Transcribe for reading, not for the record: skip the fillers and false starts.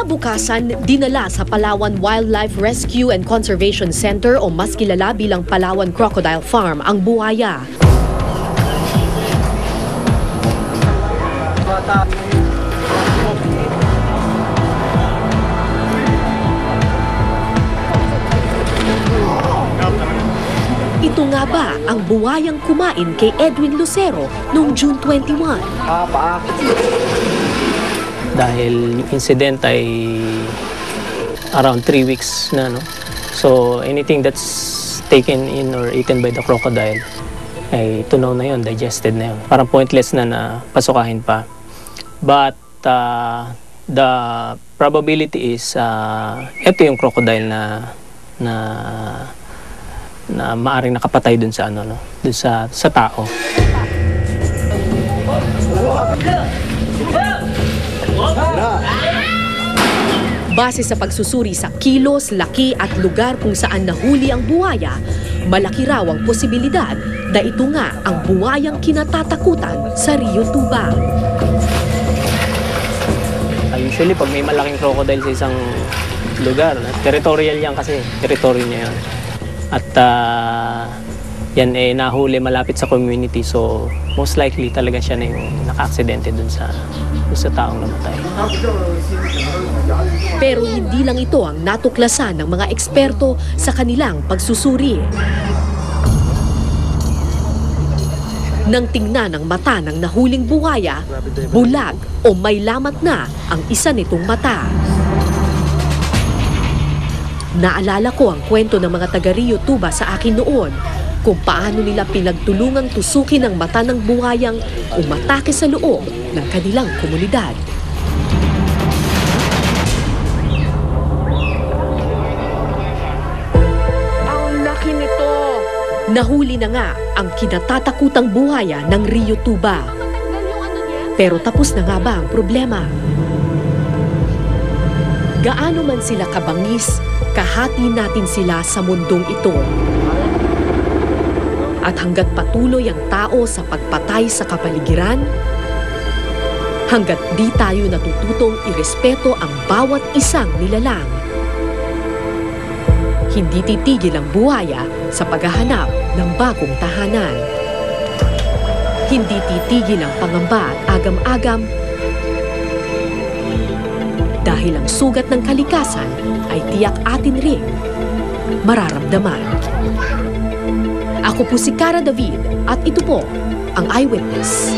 Kinabukasan, dinala sa Palawan Wildlife Rescue and Conservation Center o mas kilala bilang Palawan Crocodile Farm ang buhaya. Ito nga ba ang buhayang kumain kay Edwin Lucero noong June 21? Dahil yung incident ay around 3 weeks na, no? So anything that's taken in or eaten by the crocodile ay tunaw na yun, digested na yun. Parang pointless na pasukahin pa. But the probability is ito yung crocodile na maaring nakapatay dun sa dun sa tao. Base sa pagsusuri sa kilos, laki at lugar kung saan nahuli ang buhaya, malaki raw ang posibilidad na ito nga ang buhayang kinatatakutan sa Rio Tuba. Usually pag may malaking crocodile sa isang lugar, territorial yan kasi, territory niya yan. At yan nahuli malapit sa community, so most likely talaga siya na yung naka-aksidente dun sa taong namatay. Pero hindi lang ito ang natuklasan ng mga eksperto sa kanilang pagsusuri. Nang tingnan ang mata ng nahuling buhaya, bulag o may lamat na ang isa nitong mata. Naalala ko ang kwento ng mga taga Rio Tuba sa akin noon kung paano nila pinagtulungang tusukin ang mata ng buhayang umatake sa loob ng kanilang komunidad. Ang laki nito! Nahuli na nga ang kinatatakutang buhaya ng Rio Tuba. Pero tapos na nga ba ang problema? Gaano man sila kabangis, kahati natin sila sa mundong ito. At hanggat patuloy ang tao sa pagpatay sa kapaligiran, hanggat di tayo natututong irespeto ang bawat isang nilalang, hindi titigil ang buhaya sa paghahanap ng bagong tahanan. Hindi titigil ang pangamba at agam-agam dahil ang sugat ng kalikasan ay tiyak atin ring mararamdaman. Ako po si Cara David at ito po ang Eyewitness.